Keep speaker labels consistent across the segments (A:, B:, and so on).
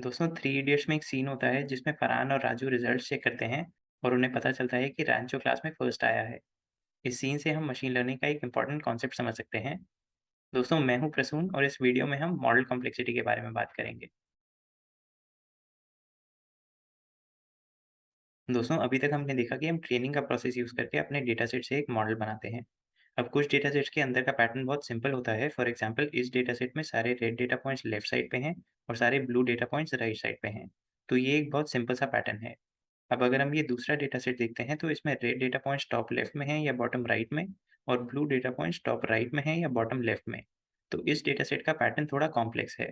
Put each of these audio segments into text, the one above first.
A: दोस्तों, three idiots में एक सीन होता है जिसमें फरहान और राजू रिजल्ट्स चेक करते हैं और उन्हें पता चलता है कि रांचो क्लास में फर्स्ट आया है। इस सीन से हम मशीन लर्निंग का एक इंपॉर्टेंट कॉन्सेप्ट समझ सकते हैं। दोस्तों, मैं हूं प्रसून और इस वीडियो में हम मॉडल कॉम्प्लेक्सिटी के बारे में बात करेंगे। दोस्तों, अभी तक हमने देखा कि हम ट्रेनिंग का प्रोसेस यूज़ करके अपने डेटा सेट से एक मॉडल बनाते हैं। अब कुछ डेटा सेट्स के अंदर का पैटर्न बहुत सिंपल होता है। फॉर एग्जांपल, इस डेटा सेट में सारे red data points left side पे हैं और सारे blue data points right side पे हैं। तो ये एक बहुत सिंपल सा पैटर्न है। अब अगर हम ये दूसरा डेटा सेट देखते हैं तो इसमें red data points top left में हैं या बॉटम राइट में, और blue data points top right में हैं या बॉटम लेफ्ट में। तो इस डेटा सेट का पैटर्न थोड़ा कॉम्प्लेक्स है।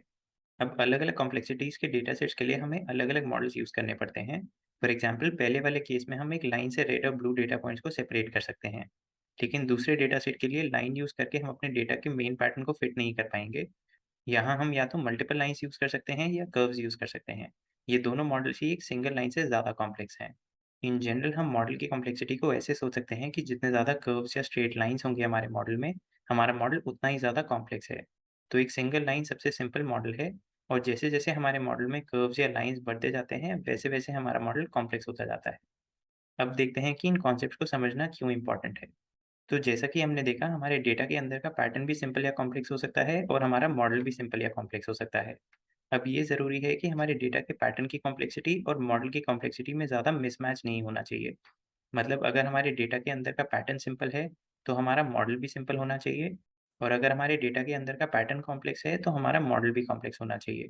A: अब अलग अलग कॉम्प्लेक्सिटीज़ के डेटा सेट्स के लिए हमें अलग अलग मॉडल्स यूज़ करने पड़ते हैं। फॉर एग्जाम्पल, पहले वाले केस में हम एक लाइन से रेड और ब्लू डेटा पॉइंट्स को सेपरेट कर सकते हैं, लेकिन दूसरे डेटा सेट के लिए लाइन यूज़ करके हम अपने डेटा के मेन पैटर्न को फिट नहीं कर पाएंगे। यहाँ हम या तो मल्टीपल लाइन्स यूज़ कर सकते हैं या कर्व्स यूज़ कर सकते हैं। ये दोनों मॉडल्स ही एक सिंगल लाइन से ज़्यादा कॉम्प्लेक्स हैं। इन जनरल हम मॉडल की कॉम्प्लेक्सिटी को ऐसे सोच सकते हैं कि जितने ज़्यादा कर्व्स या स्ट्रेट लाइन्स होंगे हमारे मॉडल में, हमारा मॉडल उतना ही ज़्यादा कॉम्प्लेक्स है। तो एक सिंगल लाइन सबसे सिंपल मॉडल है, और जैसे-जैसे हमारे मॉडल में कर्व्स या लाइन्स बढ़ते जाते हैं, वैसे-वैसे हमारा मॉडल कॉम्प्लेक्स होता जाता है। अब देखते हैं कि इन कॉन्सेप्ट्स को समझना क्यों इम्पोर्टेंट है। तो जैसा कि हमने देखा, हमारे डेटा के अंदर का पैटर्न भी सिंपल या कॉम्प्लेक्स हो सकता है और हमारा मॉडल भी सिंपल या कॉम्प्लेक्स हो सकता है। अब ये ज़रूरी है कि हमारे डेटा के पैटर्न की कॉम्प्लेक्सिटी और मॉडल की कॉम्प्लेक्सिटी में ज़्यादा मिसमैच नहीं होना चाहिए। मतलब अगर हमारे डेटा के अंदर का पैटर्न सिंपल है, तो हमारा मॉडल भी सिंपल होना चाहिए, और अगर हमारे डेटा के अंदर का पैटर्न कॉम्प्लेक्स है, तो हमारा मॉडल भी कॉम्प्लेक्स होना चाहिए।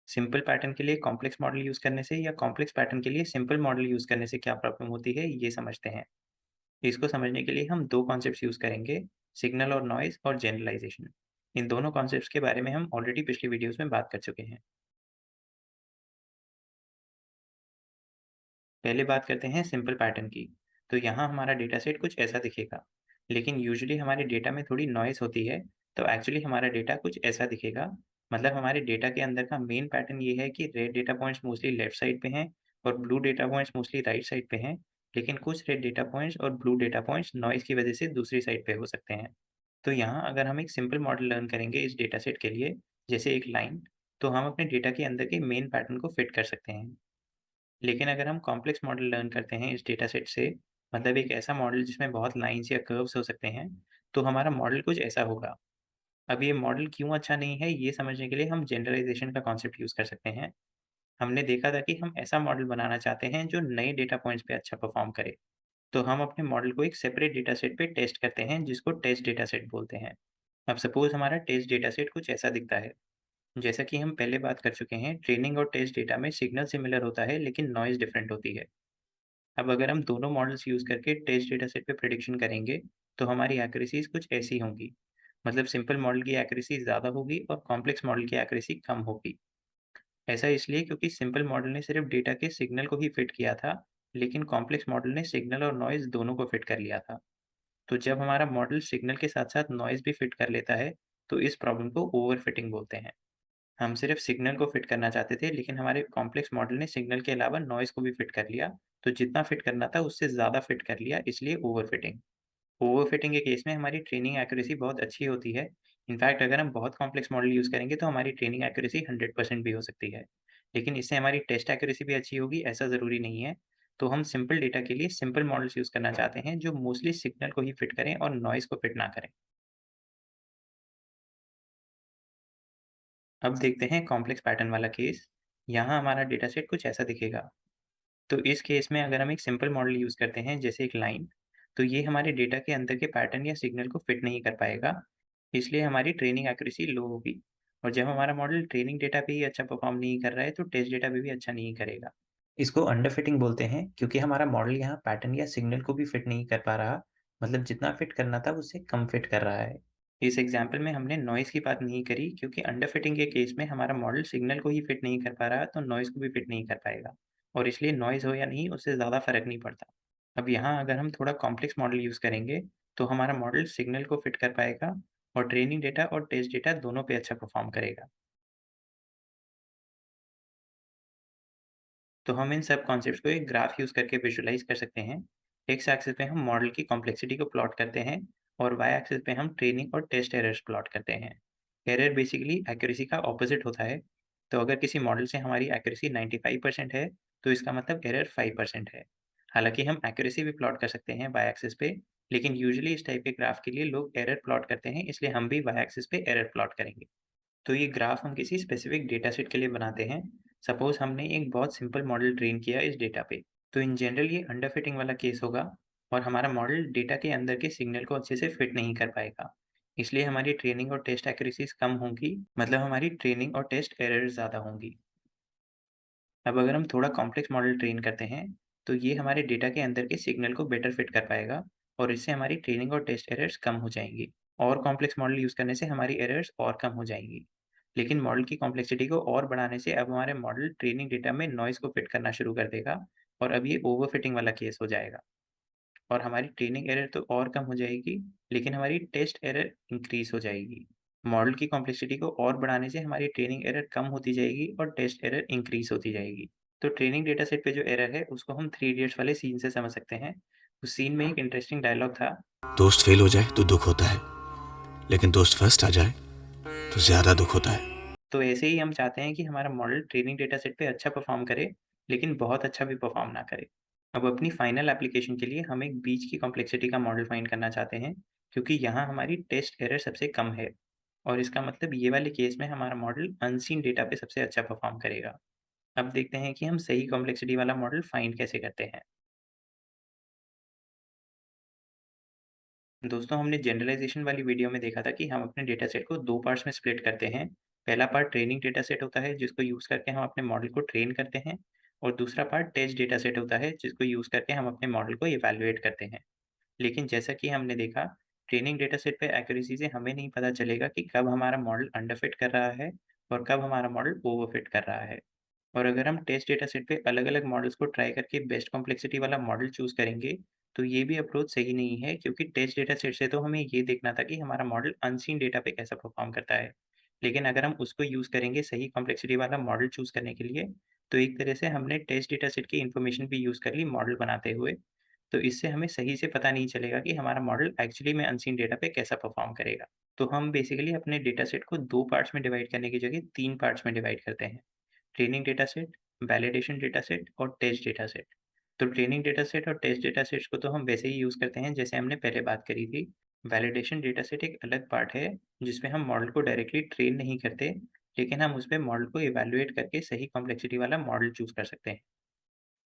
A: सिंपल पैटर्न के लिए कॉम्प्लेक्स मॉडल यूज़ करने से या कॉम्प्लेक्स पैटर्न के लिए सिंपल मॉडल यूज़ करने से क्या प्रॉब्लम होती है, ये समझते हैं। इसको समझने के लिए हम दो कॉन्सेप्ट्स यूज़ करेंगे, सिग्नल और नॉइज़ और जनरलाइज़ेशन। इन दोनों कॉन्सेप्ट्स के बारे में हम ऑलरेडी पिछली वीडियोज़ में बात कर चुके हैं। पहले बात करते हैं सिंपल पैटर्न की। तो यहाँ हमारा डेटा सेट कुछ ऐसा दिखेगा, लेकिन यूजुअली हमारे डेटा में थोड़ी नॉइज़ होती है, तो एक्चुअली हमारा डेटा कुछ ऐसा दिखेगा। मतलब हमारे डेटा के अंदर का मेन पैटर्न ये है कि red data points mostly left side पे हैं और blue data points mostly right side पे हैं, लेकिन कुछ रेड डेटा पॉइंट्स और ब्लू डेटा पॉइंट्स नॉइज़ की वजह से दूसरी साइड पे हो सकते हैं। तो यहाँ अगर हम एक सिंपल मॉडल लर्न करेंगे इस डेटा सेट के लिए, जैसे एक लाइन, तो हम अपने डेटा के अंदर के मेन पैटर्न को फिट कर सकते हैं। लेकिन अगर हम कॉम्प्लेक्स मॉडल लर्न करते हैं इस डेटा सेट से, मतलब एक ऐसा मॉडल जिसमें बहुत लाइन्स या कर्व्स हो सकते हैं, तो हमारा मॉडल कुछ ऐसा होगा। अब ये मॉडल क्यों अच्छा नहीं है, ये समझने के लिए हम जनरलाइजेशन का कॉन्सेप्ट यूज़ कर सकते हैं। हमने देखा था कि हम ऐसा मॉडल बनाना चाहते हैं जो नए डेटा पॉइंट्स पे अच्छा परफॉर्म करे। तो हम अपने मॉडल को एक सेपरेट डेटा सेट पे टेस्ट करते हैं, जिसको टेस्ट डेटा सेट बोलते हैं। अब सपोज़ हमारा टेस्ट डेटा सेट कुछ ऐसा दिखता है। जैसा कि हम पहले बात कर चुके हैं, ट्रेनिंग और टेस्ट डेटा में सिग्नल सिमिलर होता है, लेकिन नॉइज़ डिफरेंट होती है। अब अगर हम दोनों मॉडल्स यूज़ करके टेस्ट डेटा सेट पे प्रेडिक्शन करेंगे, तो हमारी एक्यूरेसीज़ कुछ ऐसी होंगी। मतलब सिंपल मॉडल की एक्यूरेसी ज़्यादा होगी और कॉम्प्लेक्स मॉडल की एक्यूरेसी कम होगी। ऐसा इसलिए क्योंकि सिंपल मॉडल ने सिर्फ डेटा के सिग्नल को ही फिट किया था, लेकिन कॉम्प्लेक्स मॉडल ने सिग्नल और नॉइज़ दोनों को फिट कर लिया था। तो जब हमारा मॉडल सिग्नल के साथ-साथ नॉइज़ भी फिट कर लेता है, तो इस प्रॉब्लम को ओवरफिटिंग बोलते हैं। हम सिर्फ सिग्नल को फिट करना चाहते थे, लेकिन हमारे कॉम्प्लेक्स मॉडल ने सिग्नल के अलावा नॉइज़ को भी फिट कर लिया। तो जितना फिट करना था उससे ज़्यादा फिट कर लिया, इसलिए ओवरफिटिंग। ओवरफिटिंग के केस में हमारी ट्रेनिंग एक्यूरेसी बहुत अच्छी होती है। इनफैक्ट अगर हम बहुत कॉम्प्लेक्स मॉडल यूज़ करेंगे तो हमारी ट्रेनिंग एक्यूरेसी 100% भी हो सकती है। लेकिन इससे हमारी टेस्ट एक्यूरेसी भी अच्छी होगी, ऐसा ज़रूरी नहीं है। तो हम सिंपल डेटा के लिए सिंपल मॉडल्स यूज़ करना चाहते हैं जो मोस्टली सिग्नल को ही फिट करें और नॉइज़ को फिट ना करें। अब देखते हैं कॉम्प्लेक्स पैटर्न वाला केस। यहाँ हमारा डेटा सेट कुछ ऐसा दिखेगा। तो इस केस में अगर हम एक सिंपल मॉडल यूज़ करते हैं, जैसे एक लाइन, तो ये हमारे डेटा के अंदर के पैटर्न या सिग्नल को फिट नहीं कर पाएगा, इसलिए हमारी ट्रेनिंग एक्यूरेसी लो होगी। और जब हमारा मॉडल ट्रेनिंग डेटा पे ही अच्छा परफॉर्म नहीं कर रहा है, तो टेस्ट डेटा पे भी अच्छा नहीं करेगा। इसको अंडरफिटिंग बोलते हैं, क्योंकि हमारा मॉडल यहाँ पैटर्न या सिग्नल को भी फिट नहीं कर पा रहा, मतलब जितना फिट करना था उससे कम फिट कर रहा है। इस एग्जाम्पल में हमने नॉइज़ की बात नहीं करी, क्योंकि अंडरफिटिंग के केस में हमारा मॉडल सिग्नल को ही फिट नहीं कर पा रहा, तो नॉइज़ को भी फिट नहीं कर पाएगा, और इसलिए नॉइज़ हो या नहीं, उससे ज़्यादा फ़र्क नहीं पड़ता। अब यहाँ अगर हम थोड़ा कॉम्प्लेक्स मॉडल यूज़ करेंगे, तो हमारा मॉडल सिग्नल को फिट कर पाएगा और ट्रेनिंग डेटा और टेस्ट डेटा दोनों पे अच्छा परफॉर्म करेगा। तो हम इन सब कॉन्सेप्ट्स को एक ग्राफ यूज़ करके विजुअलाइज़ कर सकते हैं। एक्स एक्सिस पे हम मॉडल की कॉम्प्लेक्सिटी को प्लॉट करते हैं, और वाई एक्सिस पे हम ट्रेनिंग और टेस्ट एरर्स प्लॉट करते हैं। एरर बेसिकली एक्यूरेसी का ऑपोज़िट होता है। तो अगर किसी मॉडल से हमारी एक्यूरेसी 95% है, तो इसका मतलब एरर 5% है। हालाँकि हम एक्यूरेसी भी प्लॉट कर सकते हैं वाई एक्सिस पे, लेकिन यूजुअली इस टाइप के ग्राफ के लिए लोग एरर प्लॉट करते हैं, इसलिए हम भी वाई एक्सिस पे एरर प्लॉट करेंगे। तो ये ग्राफ हम किसी स्पेसिफिक डेटा सेट के लिए बनाते हैं। सपोज़ हमने एक बहुत सिंपल मॉडल ट्रेन किया इस डेटा पे, तो इन जनरल ये अंडर फिटिंग वाला केस होगा और हमारा मॉडल डेटा के अंदर के सिग्नल को अच्छे से फिट नहीं कर पाएगा। इसलिए हमारी ट्रेनिंग और टेस्ट एक्यूरेसीज़ कम होंगी, मतलब हमारी ट्रेनिंग और टेस्ट एरर्स ज़्यादा होंगी। अब अगर हम थोड़ा कॉम्प्लेक्स मॉडल ट्रेन करते हैं, तो ये हमारे डेटा के अंदर के सिग्नल को बेटर फिट कर पाएगा और इससे हमारी ट्रेनिंग और टेस्ट एरर्स कम हो जाएँगी। और कॉम्प्लेक्स मॉडल यूज़ करने से हमारी एरर्स और कम हो जाएँगी। लेकिन मॉडल की कॉम्प्लेक्सिटी को और बढ़ाने से अब हमारे मॉडल ट्रेनिंग डेटा में नॉइज़ को फिट करना शुरू कर देगा और अब ये ओवरफिटिंग वाला केस हो जाएगा और हमारी ट्रेनिंग एरर तो और कम हो जाएगी, लेकिन हमारी टेस्ट एरर इंक्रीज़ हो जाएगी। मॉडल की कॉम्प्लेक्सिटी को और बढ़ाने से हमारी ट्रेनिंग एरर कम होती जाएगी और टेस्ट एरर इंक्रीज़ होती जाएगी। तो ट्रेनिंग डेटा सेट पे जो एरर है, उसको हम थ्री इडियट्स वाले सीन से समझ सकते हैं। उस सीन में एक इंटरेस्टिंग डायलॉग था।
B: दोस्त फेल हो जाए तो दुख होता है, लेकिन दोस्त फर्स्ट आ जाए तो ज्यादा दुख होता है।
A: तो ऐसे ही हम चाहते हैं कि हमारा मॉडल ट्रेनिंग डेटा सेट पे अच्छा परफ़ॉर्म करे, लेकिन बहुत अच्छा भी परफ़ॉर्म ना करे। अब अपनी फाइनल एप्लीकेशन के लिए हम एक बीच की कॉम्प्लेक्सिटी का मॉडल फाइंड करना चाहते हैं, क्योंकि यहाँ हमारी टेस्ट एरर सबसे कम है और इसका मतलब ये वाले केस में हमारा मॉडल अनसीन डेटा पे सबसे अच्छा परफ़ॉर्म करेगा। अब देखते हैं कि हम सही कॉम्प्लेक्सिटी वाला मॉडल फाइंड कैसे करते हैं। दोस्तों, हमने जनरलाइज़ेशन वाली वीडियो में देखा था कि हम अपने डेटा सेट को 2 पार्ट्स में स्प्लिट करते हैं। पहला पार्ट ट्रेनिंग डेटा सेट होता है, जिसको यूज़ करके हम अपने मॉडल को ट्रेन करते हैं और दूसरा पार्ट टेस्ट डेटा सेट होता है, जिसको यूज़ करके हम अपने मॉडल को इवैल्यूएट करते हैं। लेकिन जैसा कि हमने देखा, ट्रेनिंग डेटा सेट पे एक्यूरेसी से हमें नहीं पता चलेगा कि कब हमारा मॉडल अंडर फिट कर रहा है और कब हमारा मॉडल ओवर फिट कर रहा है। और अगर हम टेस्ट डेटा सेट पे अलग-अलग मॉडल्स को ट्राई करके बेस्ट कॉम्प्लेक्सिटी वाला मॉडल चूज़ करेंगे, तो ये भी अप्रोच सही नहीं है, क्योंकि टेस्ट डेटा सेट से तो हमें ये देखना था कि हमारा मॉडल अनसीन डेटा पे कैसा परफ़ॉर्म करता है। लेकिन अगर हम उसको यूज़ करेंगे सही कॉम्प्लेक्सिटी वाला मॉडल चूज़ करने के लिए, तो एक तरह से हमने टेस्ट डेटा सेट की इन्फॉर्मेशन भी यूज़ कर ली मॉडल बनाते हुए। तो इससे हमें सही से पता नहीं चलेगा कि हमारा मॉडल एक्चुअली में अनसीन डेटा पे कैसा परफ़ॉर्म करेगा। तो हम बेसिकली अपने डेटा सेट को 2 पार्ट्स में डिवाइड करने की जगह 3 पार्ट्स में डिवाइड करते हैं। Training data set, validation data set और टेस्ट डेटा सेट। तो ट्रेनिंग डेटा सेट और टेस्ट डेटा सेट्स को तो हम वैसे ही यूज़ करते हैं जैसे हमने पहले बात करी थी। वैलिडेशन डेटा सेट एक अलग पार्ट है, जिसमें हम मॉडल को डायरेक्टली ट्रेन नहीं करते, लेकिन हम उसमें मॉडल को इवैल्यूएट करके सही कॉम्प्लेक्सिटी वाला मॉडल चूज़ कर सकते हैं।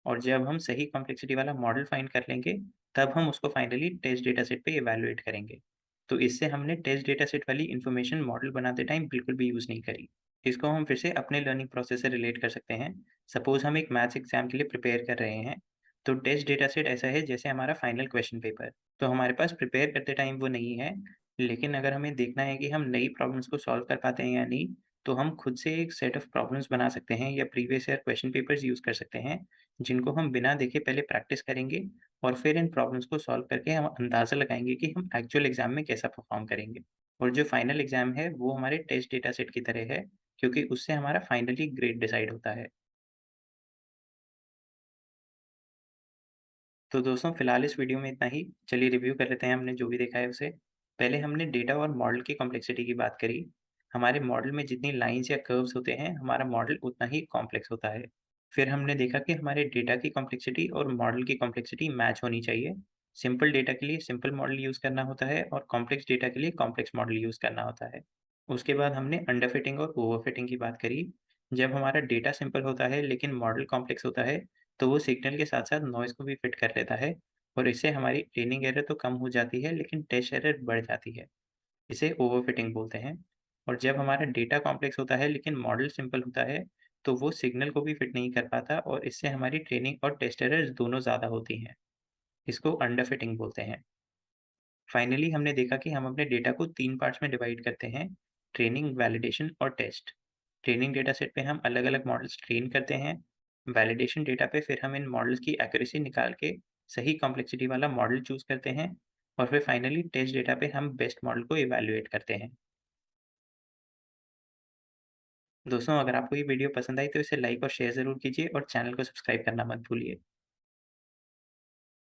A: और जब हम सही कॉम्प्लेक्सिटी वाला मॉडल फाइंड कर लेंगे, तब हम उसको फाइनली टेस्ट डेटा सेट पे इवैल्यूएट करेंगे। तो इससे हमने टेस्ट डेटा सेट वाली इन्फॉर्मेशन मॉडल बनाते टाइम बिल्कुल भी यूज़ नहीं करी। इसको हम फिर से अपने लर्निंग प्रोसेस से रिलेट कर सकते हैं। सपोज़ हम एक मैथ्स एग्ज़ाम के लिए प्रिपेयर कर रहे हैं, तो टेस्ट डेटा सेट ऐसा है जैसे हमारा फाइनल क्वेश्चन पेपर। तो हमारे पास प्रिपेयर करते टाइम वो नहीं है, लेकिन अगर हमें देखना है कि हम नई प्रॉब्लम्स को सॉल्व कर पाते हैं या नहीं, तो हम खुद से एक सेट ऑफ प्रॉब्लम्स बना सकते हैं या previous year question papers use कर सकते हैं, जिनको हम बिना देखे पहले प्रैक्टिस करेंगे और फिर इन प्रॉब्लम्स को सॉल्व करके हम अंदाज़ा लगाएँगे कि हम एक्चुअल एग्ज़ाम में कैसा परफ़ॉर्म करेंगे। और जो फाइनल एग्ज़ाम है, वो हमारे टेस्ट डेटा सेट की तरह है, क्योंकि उससे हमारा फाइनली ग्रेड डिसाइड होता है। तो दोस्तों, फिलहाल इस वीडियो में इतना ही। चलिए रिव्यू कर लेते हैं हमने जो भी देखा है उसे। पहले हमने डेटा और मॉडल की कॉम्प्लेक्सिटी की बात करी। हमारे मॉडल में जितनी लाइन्स या कर्व्स होते हैं, हमारा मॉडल उतना ही कॉम्प्लेक्स होता है। फिर हमने देखा कि हमारे डेटा की कॉम्प्लेक्सिटी और मॉडल की कॉम्प्लेक्सिटी मैच होनी चाहिए। सिंपल डेटा के लिए सिंपल मॉडल यूज़ करना होता है और कॉम्प्लेक्स डेटा के लिए कॉम्प्लेक्स मॉडल यूज़ करना होता है। उसके बाद हमने अंडरफिटिंग और ओवरफिटिंग की बात करी। जब हमारा डेटा सिंपल होता है लेकिन मॉडल कॉम्प्लेक्स होता है, तो वो सिग्नल के साथ-साथ नॉइज़ को भी फिट कर लेता है और इससे हमारी ट्रेनिंग एरर तो कम हो जाती है, लेकिन टेस्ट एरर बढ़ जाती है। इसे ओवरफिटिंग बोलते हैं। और जब हमारा डेटा कॉम्प्लेक्स होता है लेकिन मॉडल सिंपल होता है, तो वो सिग्नल को भी फिट नहीं कर पाता और इससे हमारी ट्रेनिंग और टेस्ट एरर्स दोनों ज़्यादा होती हैं। इसको अंडरफिटिंग बोलते हैं। फाइनली हमने देखा कि हम अपने डेटा को 3 पार्ट्स में डिवाइड करते हैं, ट्रेनिंग, वैलिडेशन और टेस्ट। ट्रेनिंग डेटा सेट पे हम अलग-अलग मॉडल्स ट्रेन करते हैं। वैलिडेशन डेटा पे फिर हम इन मॉडल्स की एक्यूरेसी निकाल के सही कॉम्प्लेक्सिटी वाला मॉडल चूज़ करते हैं और फिर फाइनली टेस्ट डेटा पे हम बेस्ट मॉडल को इवैल्यूएट करते हैं। दोस्तों, अगर आपको ये वीडियो पसंद आई तो इसे लाइक और शेयर ज़रूर कीजिए और चैनल को सब्सक्राइब करना मत भूलिए।